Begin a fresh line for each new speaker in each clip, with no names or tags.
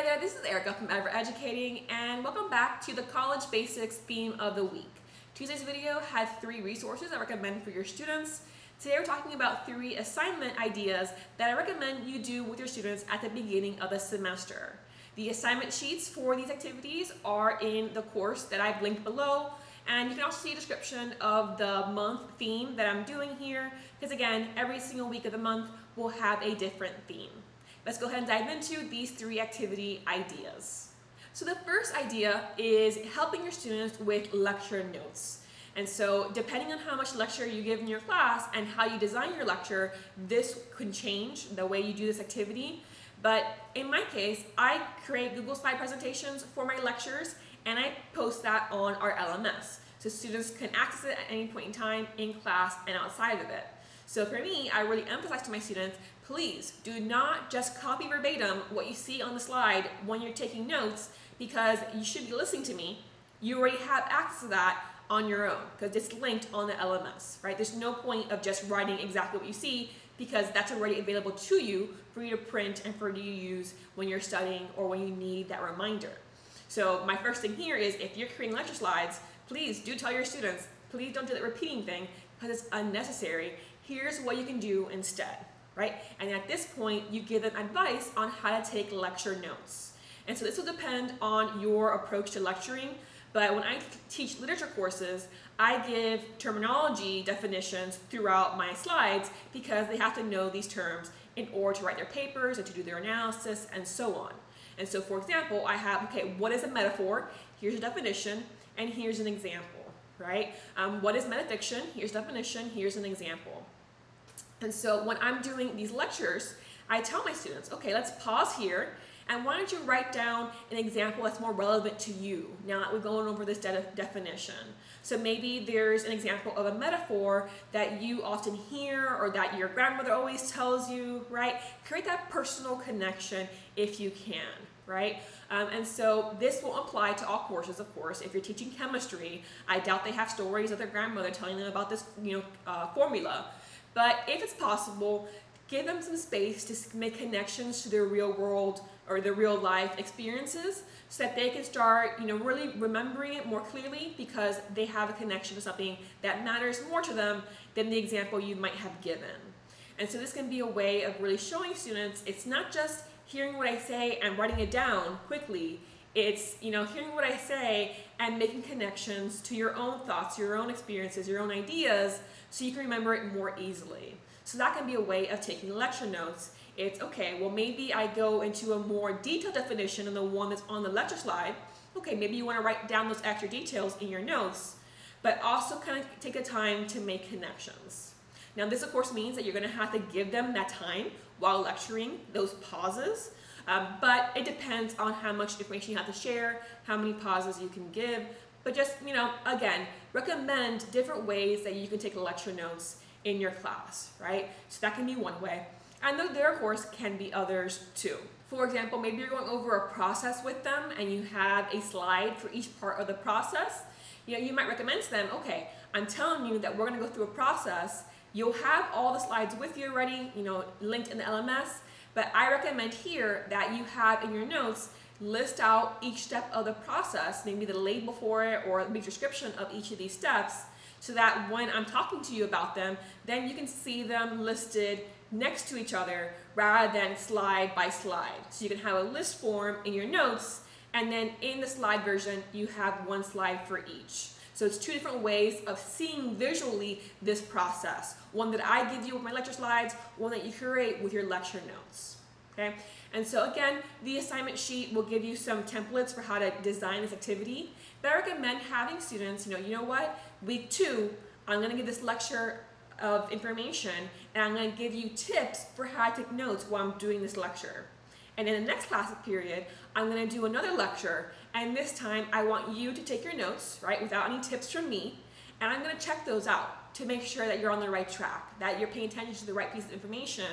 Hi there, this is Erica from Ever Educating, and welcome back to the College Basics theme of the week. Tuesday's video had 3 resources I recommend for your students. Today we're talking about 3 assignment ideas that I recommend you do with your students at the beginning of the semester. The assignment sheets for these activities are in the course that I've linked below, and you can also see a description of the month theme that I'm doing here, because again, every single week of the month will have a different theme. Let's go ahead and dive into these 3 activity ideas. So the first idea is helping your students with lecture notes. And so depending on how much lecture you give in your class and how you design your lecture, this can change the way you do this activity. But in my case, I create Google slide presentations for my lectures and I post that on our LMS. So students can access it at any point in time in class and outside of it. So for me, I really emphasize to my students, please do not just copy verbatim what you see on the slide when you're taking notes, because you should be listening to me. You already have access to that on your own because it's linked on the LMS, right? There's no point of just writing exactly what you see because that's already available to you for you to print and for you to use when you're studying or when you need that reminder. So my first thing here is if you're creating lecture slides, please do tell your students, please don't do that repeating thing because it's unnecessary. Here's what you can do instead, right? And at this point, you give them advice on how to take lecture notes. And so this will depend on your approach to lecturing, but when I teach literature courses, I give terminology definitions throughout my slides because they have to know these terms in order to write their papers and to do their analysis and so on. And so for example, I have, okay, what is a metaphor? Here's a definition, and here's an example, right? What is metafiction? Here's a definition, here's an example. And so when I'm doing these lectures, I tell my students, okay, let's pause here, and why don't you write down an example that's more relevant to you now that we're going over this definition. So maybe there's an example of a metaphor that you often hear or that your grandmother always tells you, right? Create that personal connection if you can, right? And so this will apply to all courses, of course. If you're teaching chemistry, I doubt they have stories of their grandmother telling them about this, formula. But if it's possible, give them some space to make connections to their real world or their real life experiences so that they can start, really remembering it more clearly because they have a connection to something that matters more to them than the example you might have given. And so this can be a way of really showing students it's not just hearing what I say and writing it down quickly. It's, hearing what I say and making connections to your own thoughts, your own experiences, your own ideas, so you can remember it more easily. So that can be a way of taking lecture notes. It's, okay, well maybe I go into a more detailed definition than the one that's on the lecture slide. Okay, maybe you want to write down those extra details in your notes, but also kind of take the time to make connections. Now this of course means that you're going to have to give them that time while lecturing, those pauses. But it depends on how much information you have to share, how many pauses you can give. But just, again, recommend different ways that you can take lecture notes in your class, right? So that can be one way. And there, of course, can be others too. For example, maybe you're going over a process with them and you have a slide for each part of the process. You might recommend to them, okay, I'm telling you that we're going to go through a process. You'll have all the slides with you already, linked in the LMS. But I recommend here that you have in your notes, list out each step of the process, maybe the label for it or a big description of each of these steps, so that when I'm talking to you about them, then you can see them listed next to each other rather than slide by slide. So you can have a list form in your notes, and then in the slide version, you have one slide for each. So it's 2 different ways of seeing visually this process. One that I give you with my lecture slides, one that you create with your lecture notes. Okay? And so again, the assignment sheet will give you some templates for how to design this activity. But I recommend having students, you know what? Week 2, I'm going to give this lecture of information and I'm going to give you tips for how to take notes while I'm doing this lecture. And in the next class period, I'm going to do another lecture, and this time I want you to take your notes, right, without any tips from me, and I'm going to check those out to make sure that you're on the right track, that you're paying attention to the right piece of information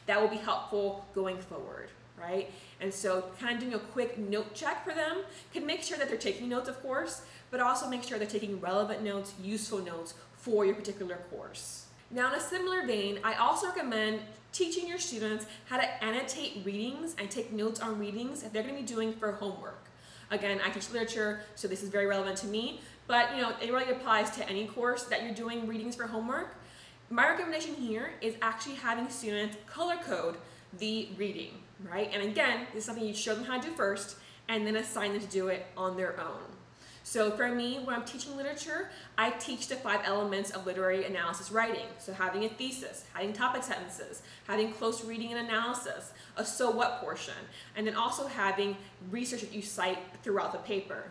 that will be helpful going forward, right? And so kind of doing a quick note check for them can make sure that they're taking notes, of course, but also make sure they're taking relevant notes, useful notes for your particular course. Now in a similar vein, I also recommend teaching your students how to annotate readings and take notes on readings that they're going to be doing for homework. Again, I teach literature, so this is very relevant to me, but it really applies to any course that you're doing readings for homework. My recommendation here is actually having students color code the reading, right? And again, this is something you show them how to do first and then assign them to do it on their own. So for me, when I'm teaching literature, I teach the 5 elements of literary analysis writing. So having a thesis, having topic sentences, having close reading and analysis, a so what portion, and then also having research that you cite throughout the paper.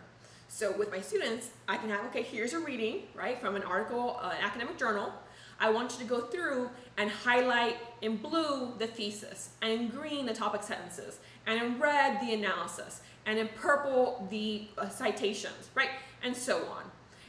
So with my students, I can have, okay, here's a reading, right, from an article, an academic journal. I want you to go through and highlight in blue the thesis, and in green the topic sentences, and in red the analysis, and in purple the citations, right? And so on.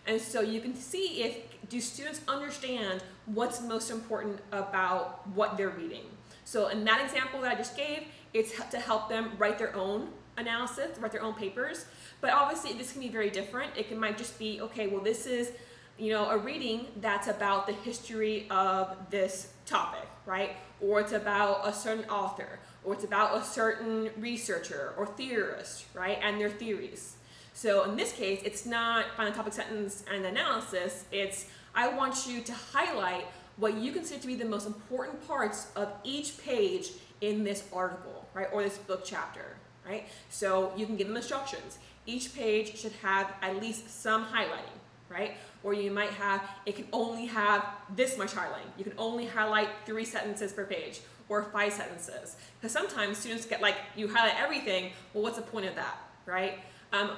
And so you can see do students understand what's most important about what they're reading. So in that example that I just gave, it's to help them write their own analysis, write their own papers. But obviously this can be very different. Might just be, okay, well this is a reading that's about the history of this topic, right? Or it's about a certain author, or it's about a certain researcher or theorist, right? And their theories. So in this case, it's not find the topic sentence and analysis, it's I want you to highlight what you consider to be the most important parts of each page in this article, right? Or this book chapter, right? So you can give them instructions. Each page should have at least some highlighting, right? Or you might have, it can only have this much highlighting. You can only highlight 3 sentences per page or 5 sentences. Because sometimes students get like, you highlight everything, well, what's the point of that, right?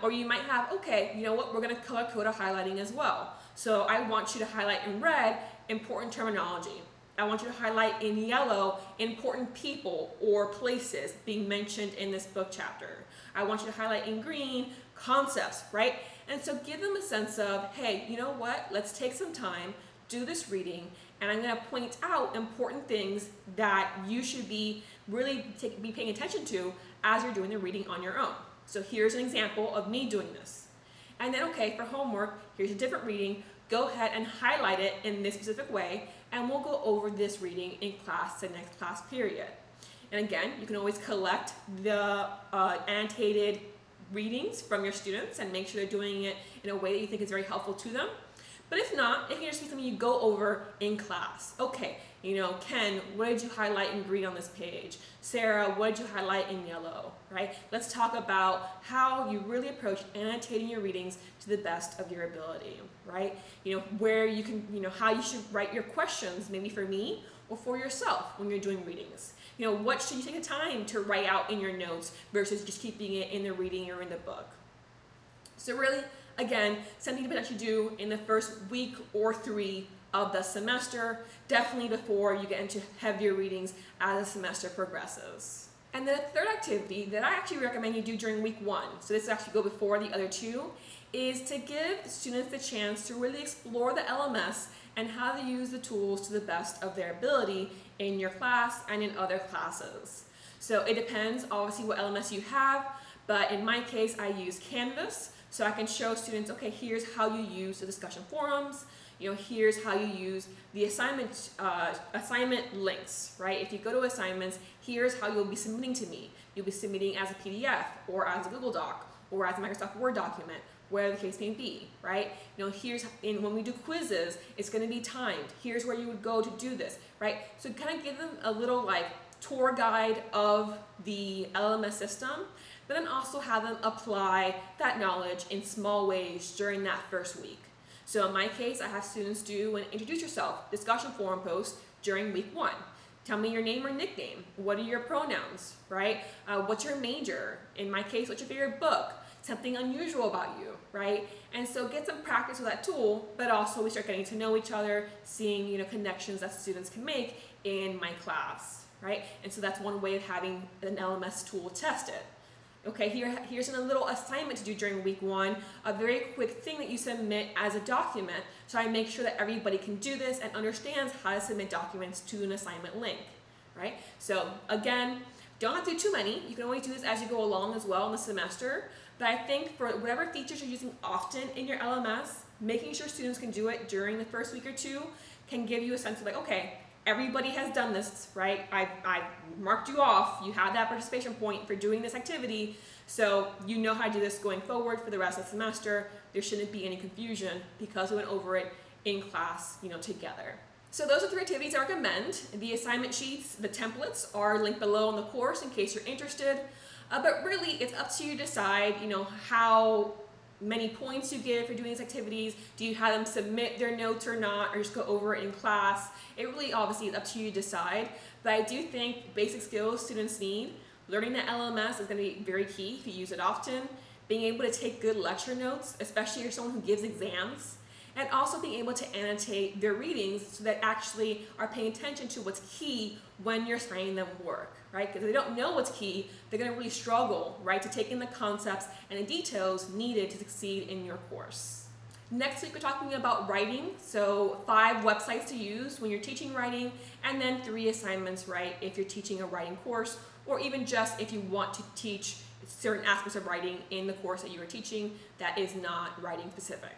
Or you might have, okay, you know what, we're gonna color code a highlighting as well. So I want you to highlight in red important terminology. I want you to highlight in yellow important people or places being mentioned in this book chapter. I want you to highlight in green concepts, right? And so give them a sense of, hey, you know what, let's take some time, do this reading, and I'm gonna point out important things that you should be really be paying attention to as you're doing the reading on your own. So here's an example of me doing this. And then, okay, for homework, here's a different reading, go ahead and highlight it in this specific way, and we'll go over this reading in class, the next class period. And again, you can always collect the annotated readings from your students and make sure they're doing it in a way that you think is very helpful to them. But if not, it can just be something you go over in class. Okay, Ken, what did you highlight in green on this page? Sarah, what did you highlight in yellow, right? Let's talk about how you really approach annotating your readings to the best of your ability, right? Where you can, how you should write your questions, maybe for me or for yourself when you're doing readings. What should you take the time to write out in your notes versus just keeping it in the reading or in the book? So really, again, something that you do in the first week or 3 of the semester, definitely before you get into heavier readings as the semester progresses. And then a third activity that I actually recommend you do during week 1, so this will actually go before the other 2, is to give students the chance to really explore the LMS and how to use the tools to the best of their ability in your class and in other classes. So it depends, obviously, what LMS you have, but in my case, I use Canvas, so I can show students, okay, here's how you use the discussion forums, here's how you use the assignment links, right? If you go to assignments, here's how you'll be submitting to me. You'll be submitting as a PDF or as a Google Doc or as a Microsoft Word document, whatever the case may be, right? When we do quizzes, it's gonna be timed. Here's where you would go to do this, right? So kind of give them a little tour guide of the LMS system, but then also have them apply that knowledge in small ways during that first week. So in my case, I have students do an introduce yourself discussion forum post during week 1. Tell me your name or nickname. What are your pronouns, right? What's your major? In my case, what's your favorite book? Something unusual about you, right? And so get some practice with that tool, but also we start getting to know each other, seeing connections that students can make in my class, right? And so that's one way of having an LMS tool tested. Okay, here's a little assignment to do during week 1, a very quick thing that you submit as a document, so I make sure that everybody can do this and understands how to submit documents to an assignment link, right? So again, don't have to do too many. You can always do this as you go along as well in the semester, but I think for whatever features you're using often in your LMS, making sure students can do it during the first week or 2 can give you a sense of okay, everybody has done this, right? I've marked you off. You have that participation point for doing this activity, so you know how to do this going forward for the rest of the semester. There shouldn't be any confusion because we went over it in class, together. So those are 3 activities I recommend. The assignment sheets, the templates are linked below in the course in case you're interested. But really, it's up to you to decide, how many points you give for doing these activities. Do you have them submit their notes or not, or just go over it in class? It really obviously is up to you to decide. But I do think basic skills students need. Learning the LMS is going to be very key if you use it often. Being able to take good lecture notes, especially if you're someone who gives exams. And also being able to annotate their readings so that actually are paying attention to what's key when you're assigning them work, right? Because if they don't know what's key, they're going to really struggle, right, to take in the concepts and the details needed to succeed in your course. Next week, we're talking about writing. So 5 websites to use when you're teaching writing, and then 3 assignments, right, if you're teaching a writing course, or even just if you want to teach certain aspects of writing in the course that you are teaching that is not writing specific.